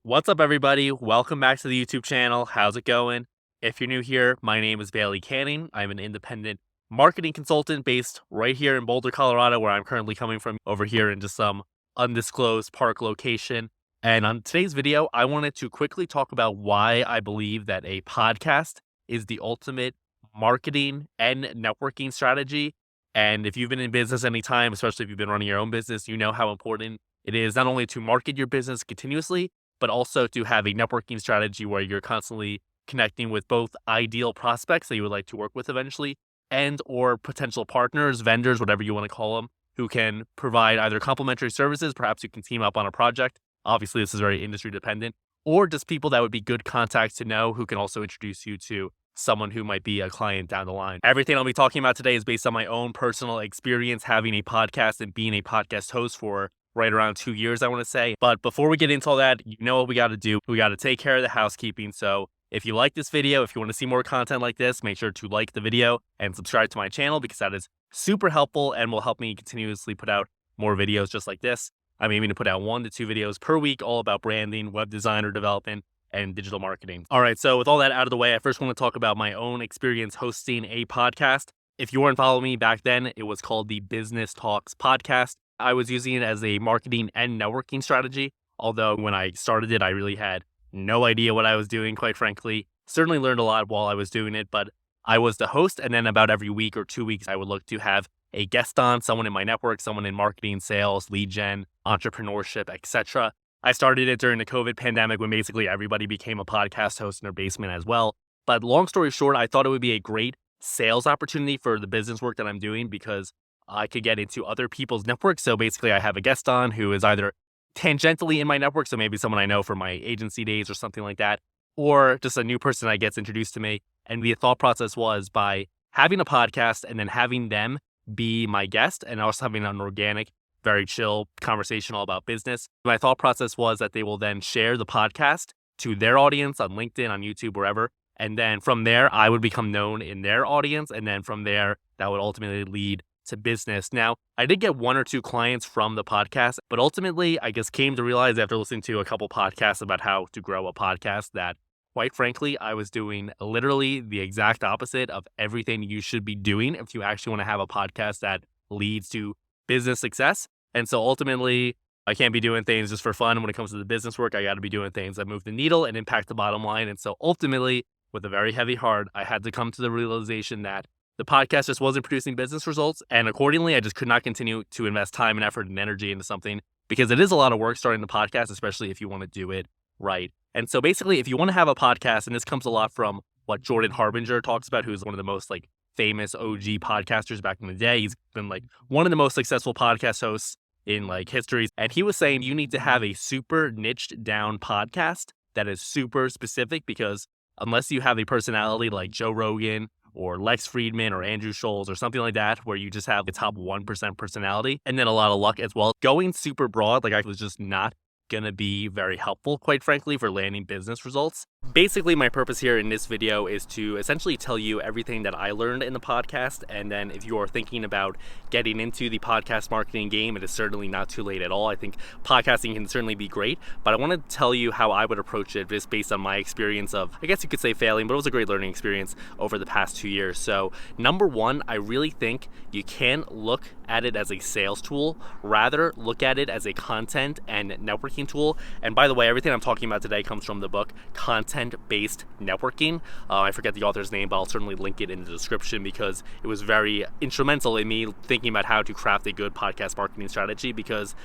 What's up, everybody? Welcome back to the YouTube channel. How's it going? If you're new here, my name is Bailey Canning. I'm an independent marketing consultant based right here in Boulder, Colorado, where I'm currently coming from over here into some undisclosed park location. And on today's video, I wanted to quickly talk about why I believe that a podcast is the ultimate marketing and networking strategy. And if you've been in business any time, especially if you've been running your own business, you know how important it is not only to market your business continuously, but also to have a networking strategy where you're constantly connecting with both ideal prospects that you would like to work with eventually and or potential partners, vendors, whatever you want to call them, who can provide either complementary services. Perhaps you can team up on a project. Obviously, this is very industry dependent, or just people that would be good contacts to know who can also introduce you to someone who might be a client down the line. Everything I'll be talking about today is based on my own personal experience having a podcast and being a podcast host for right around 2 years, I want to say. But before we get into all that, you know what we got to do. We got to take care of the housekeeping. So if you like this video, if you want to see more content like this, make sure to like the video and subscribe to my channel because that is super helpful and will help me continuously put out more videos just like this. I'm aiming to put out 1 to 2 videos per week, all about branding, web design or development, and digital marketing. All right, so with all that out of the way, I first want to talk about my own experience hosting a podcast. If you weren't following me back then, it was called the Business Talks Podcast. I was using it as a marketing and networking strategy, although when I started it, I really had no idea what I was doing, quite frankly. Certainly learned a lot while I was doing it, but I was the host, and then about every week or 2 weeks, I would look to have a guest on, someone in my network, someone in marketing, sales, lead gen, entrepreneurship, etc. I started it during the COVID pandemic when basically everybody became a podcast host in their basement as well. But long story short, I thought it would be a great sales opportunity for the business work that I'm doing because I could get into other people's networks. So basically I have a guest on who is either tangentially in my network, so maybe someone I know from my agency days or something like that, or just a new person that gets introduced to me. And the thought process was by having a podcast and then having them be my guest and also having an organic, very chill conversation all about business. My thought process was that they will then share the podcast to their audience on LinkedIn, on YouTube, wherever. And then from there, I would become known in their audience. And then from there, that would ultimately lead to business. Now, I did get 1 or 2 clients from the podcast, but ultimately, I just came to realize after listening to a couple podcasts about how to grow a podcast that, quite frankly, I was doing literally the exact opposite of everything you should be doing if you actually want to have a podcast that leads to business success. And so ultimately, I can't be doing things just for fun. When it comes to the business work, I got to be doing things that move the needle and impact the bottom line. And so ultimately, with a very heavy heart, I had to come to the realization that the podcast just wasn't producing business results. And accordingly, I just could not continue to invest time and effort and energy into something because it is a lot of work starting the podcast, especially if you want to do it right. And so basically, if you want to have a podcast, and this comes a lot from what Jordan Harbinger talks about, who's one of the most famous OG podcasters back in the day. He's been one of the most successful podcast hosts in history. And he was saying you need to have a super niched down podcast that is super specific because unless you have a personality like Joe Rogan or Lex Friedman or Andrew Scholes or something like that, where you just have the top 1% personality and then a lot of luck as well, going super broad, I was just not going to be very helpful, quite frankly, for landing business results. Basically, my purpose here in this video is to essentially tell you everything that I learned in the podcast. And then if you are thinking about getting into the podcast marketing game, it is certainly not too late at all. I think podcasting can certainly be great, but I want to tell you how I would approach it just based on my experience of, I guess you could say failing, but it was a great learning experience over the past 2 years. So number one, I really think you can look at it as a sales tool, rather look at it as a content and networking tool. And by the way, everything I'm talking about today comes from the book Content-Based Networking. I forget the author's name, but I'll certainly link it in the description because it was very instrumental in me thinking about how to craft a good podcast marketing strategy because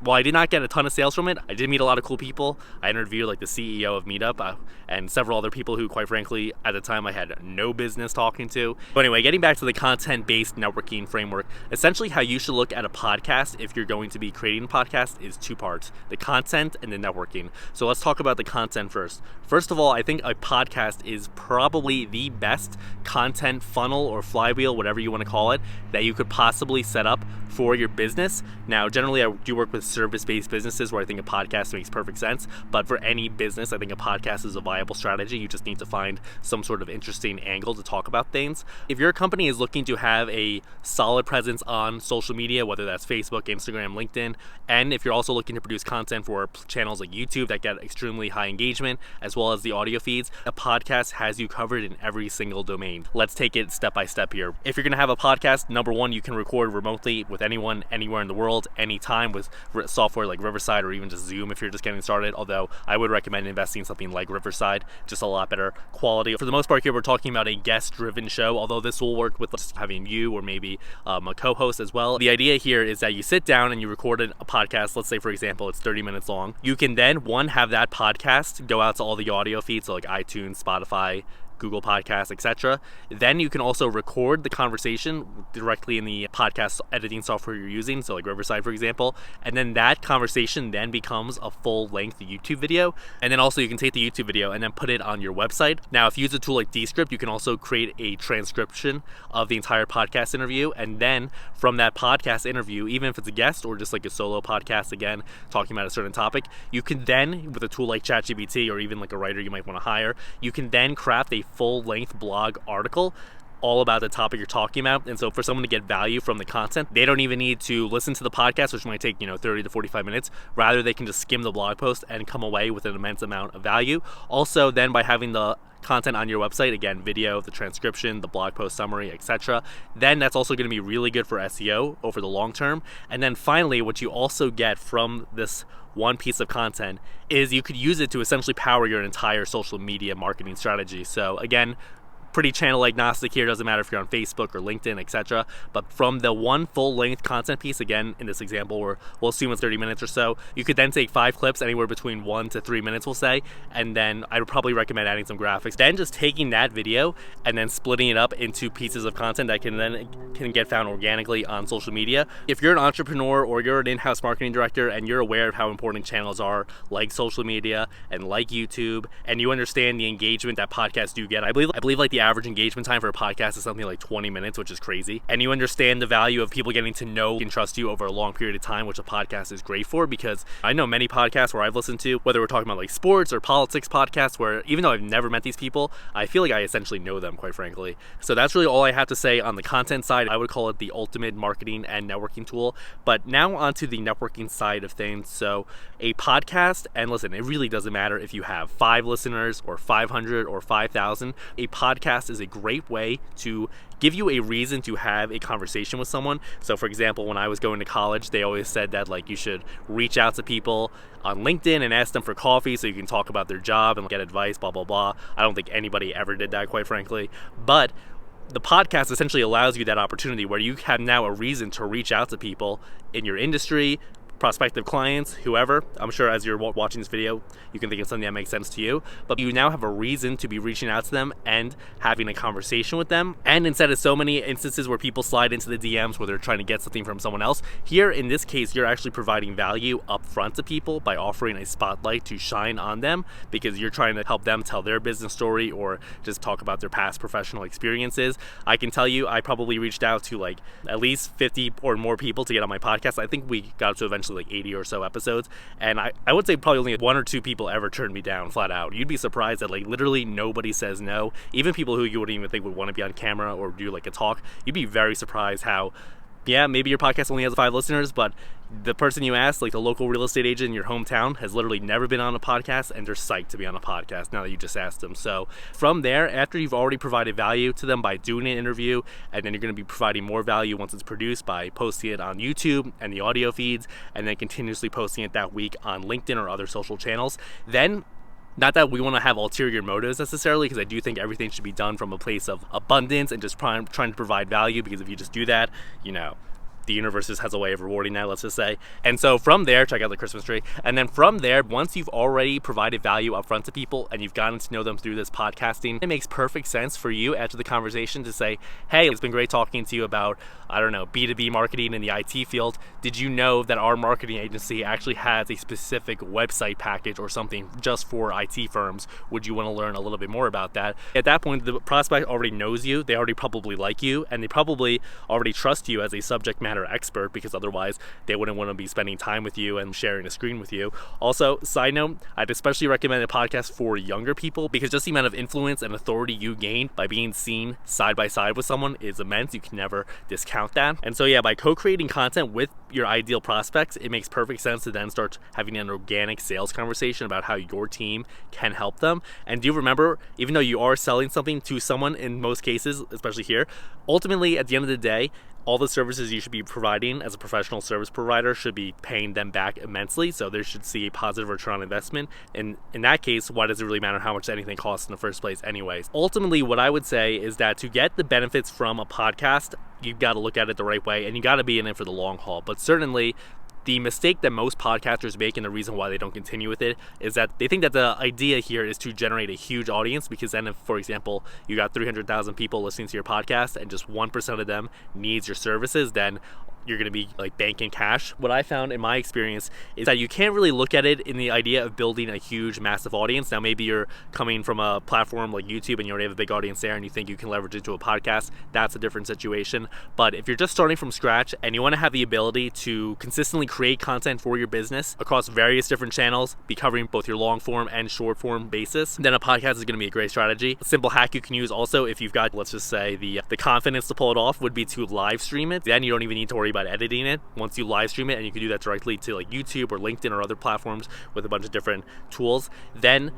while I did not get a ton of sales from it, I did meet a lot of cool people. I interviewed the CEO of Meetup and several other people who, quite frankly, at the time I had no business talking to. But anyway, getting back to the content-based networking framework, essentially how you should look at a podcast if you're going to be creating a podcast is 2 parts, the content and the networking. So let's talk about the content first. First of all, I think a podcast is probably the best content funnel or flywheel, whatever you want to call it, that you could possibly set up for your business. Now, generally, I do work with service-based businesses where I think a podcast makes perfect sense. But for any business, I think a podcast is a viable strategy. You just need to find some sort of interesting angle to talk about things. If your company is looking to have a solid presence on social media, whether that's Facebook, Instagram, LinkedIn, and if you're also looking to produce content for channels like YouTube that get extremely high engagement, as well as the audio feeds, a podcast has you covered in every single domain. Let's take it step by step here. If you're going to have a podcast, number one, you can record remotely with anyone, anywhere in the world, anytime with software like Riverside or even just Zoom if you're just getting started, although I would recommend investing in something like Riverside, just a lot better quality. For the most part here, we're talking about a guest-driven show, although this will work with just having you or maybe a co-host as well. The idea here is that you sit down and you record a podcast. Let's say, for example, it's 30 minutes long. You can then, one, have that podcast go out to all the audio feeds, so like iTunes, Spotify, Google Podcasts, etc. Then you can also record the conversation directly in the podcast editing software you're using, so like Riverside, for example, and then that conversation then becomes a full-length YouTube video. And then also you can take the YouTube video and then put it on your website. Now, if you use a tool like Descript, you can also create a transcription of the entire podcast interview, and then from that podcast interview, even if it's a guest or just like a solo podcast, again, talking about a certain topic, you can then, with a tool like ChatGPT or even like a writer you might want to hire, you can then craft a full-length blog article all about the topic you're talking about. And so for someone to get value from the content, they don't even need to listen to the podcast, which might take 30 to 45 minutes. Rather, they can just skim the blog post and come away with an immense amount of value. Also, then by having the content on your website, again, video, the transcription, the blog post summary, etc., then that's also going to be really good for SEO over the long term. And then finally, what you also get from this one piece of content is you could use it to essentially power your entire social media marketing strategy. So again, pretty channel agnostic here. Doesn't matter if you're on Facebook or LinkedIn, etc. But from the one full-length content piece, again, in this example, where we'll assume it's 30 minutes or so, you could then take 5 clips, anywhere between 1 to 3 minutes, we'll say, and then I would probably recommend adding some graphics. Then just taking that video and then splitting it up into pieces of content that can get found organically on social media. If you're an entrepreneur or you're an in-house marketing director and you're aware of how important channels are, like social media and like YouTube, and you understand the engagement that podcasts do get, I believe like the average engagement time for a podcast is something like 20 minutes, which is crazy. And you understand the value of people getting to know and trust you over a long period of time, which a podcast is great for, because I know many podcasts where I've listened to, whether we're talking about like sports or politics podcasts, where even though I've never met these people, I feel like I essentially know them, quite frankly. So that's really all I have to say on the content side. I would call it the ultimate marketing and networking tool. But now onto the networking side of things. So a podcast, and listen, it really doesn't matter if you have 5 listeners or 500 or 5,000. A podcast is a great way to give you a reason to have a conversation with someone. So for example, when I was going to college, they always said that like you should reach out to people on LinkedIn and ask them for coffee so you can talk about their job and get advice, blah, blah, blah. I don't think anybody ever did that, quite frankly. But the podcast essentially allows you that opportunity where you have now a reason to reach out to people in your industry, prospective clients, whoever. I'm sure as you're watching this video, you can think of something that makes sense to you, but you now have a reason to be reaching out to them and having a conversation with them. And instead of so many instances where people slide into the DMs where they're trying to get something from someone else, here in this case, you're actually providing value up front to people by offering a spotlight to shine on them, because you're trying to help them tell their business story or just talk about their past professional experiences. I can tell you, I probably reached out to like at least 50 or more people to get on my podcast. I think we got to eventually like 80 or so episodes, and I would say probably only 1 or 2 people ever turned me down flat out. You'd be surprised that like literally nobody says no. Even people who you wouldn't even think would want to be on camera or do like a talk, you'd be very surprised how, yeah, maybe your podcast only has 5 listeners, but the person you asked, like the local real estate agent in your hometown, has literally never been on a podcast, and they're psyched to be on a podcast now that you just asked them. So from there, after you've already provided value to them by doing an interview, and then you're going to be providing more value once it's produced by posting it on YouTube and the audio feeds, and then continuously posting it that week on LinkedIn or other social channels, then not that we want to have ulterior motives necessarily, because I do think everything should be done from a place of abundance and just trying to provide value, because if you just do that, the universe has a way of rewarding that, let's just say. And so from there, check out the Christmas tree. And then from there, once you've already provided value up front to people and you've gotten to know them through this podcasting, it makes perfect sense for you after the conversation to say, hey, it's been great talking to you about, I don't know, B2B marketing in the IT field. Did you know that our marketing agency actually has a specific website package or something just for IT firms? Would you want to learn a little bit more about that? At that point, the prospect already knows you. They already probably like you, and they probably already trust you as a subject matter matter expert, because otherwise they wouldn't want to be spending time with you and sharing a screen with you. Also, side note, I'd especially recommend a podcast for younger people, because just the amount of influence and authority you gain by being seen side by side with someone is immense. You can never discount that. And so yeah, by co-creating content with your ideal prospects, it makes perfect sense to then start having an organic sales conversation about how your team can help them. And do remember, even though you are selling something to someone in most cases, especially here, ultimately at the end of the day, all the services you should be providing as a professional service provider should be paying them back immensely. So they should see a positive return on investment. And in that case, why does it really matter how much anything costs in the first place anyways? Ultimately, what I would say is that to get the benefits from a podcast, you've got to look at it the right way and you got to be in it for the long haul. But certainly, the mistake that most podcasters make, and the reason why they don't continue with it, is that they think that the idea here is to generate a huge audience, because then if, for example, you got 300,000 people listening to your podcast and just 1% of them needs your services, then you're going to be like banking cash. What I found in my experience is that you can't really look at it in the idea of building a huge, massive audience. Now, maybe you're coming from a platform like YouTube and you already have a big audience there and you think you can leverage it to a podcast. That's a different situation. But if you're just starting from scratch and you want to have the ability to consistently create content for your business across various different channels, be covering both your long form and short form basis, then a podcast is going to be a great strategy. A simple hack you can use also, if you've got, let's just say, the confidence to pull it off, would be to live stream it. Then you don't even need to worry about editing it once you live stream it, and you can do that directly to like YouTube or LinkedIn or other platforms with a bunch of different tools. Then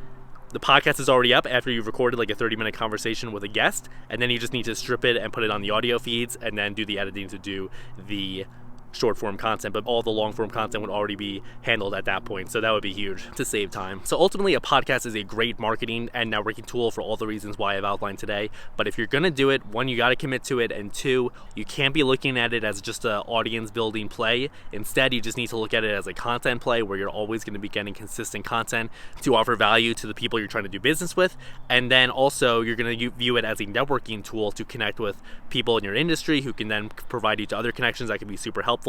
the podcast is already up after you've recorded like a 30-minute conversation with a guest, and then you just need to strip it and put it on the audio feeds and then do the editing to do the short form content, but all the long form content would already be handled at that point. So that would be huge to save time. So ultimately, a podcast is a great marketing and networking tool for all the reasons why I've outlined today. But if you're going to do it, one, you got to commit to it, and two, you can't be looking at it as just an audience building play. Instead, you just need to look at it as a content play where you're always going to be getting consistent content to offer value to the people you're trying to do business with. And then also you're going to view it as a networking tool to connect with people in your industry who can then provide you to other connections that can be super helpful,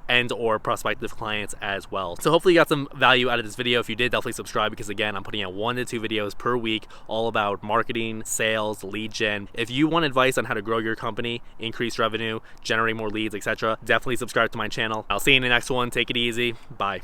and or prospective clients as well. So hopefully you got some value out of this video. If you did, definitely subscribe, because again, I'm putting out 1 to 2 videos per week all about marketing, sales, lead gen. If you want advice on how to grow your company, increase revenue, generate more leads, etc., definitely subscribe to my channel. I'll see you in the next one. Take it easy. Bye.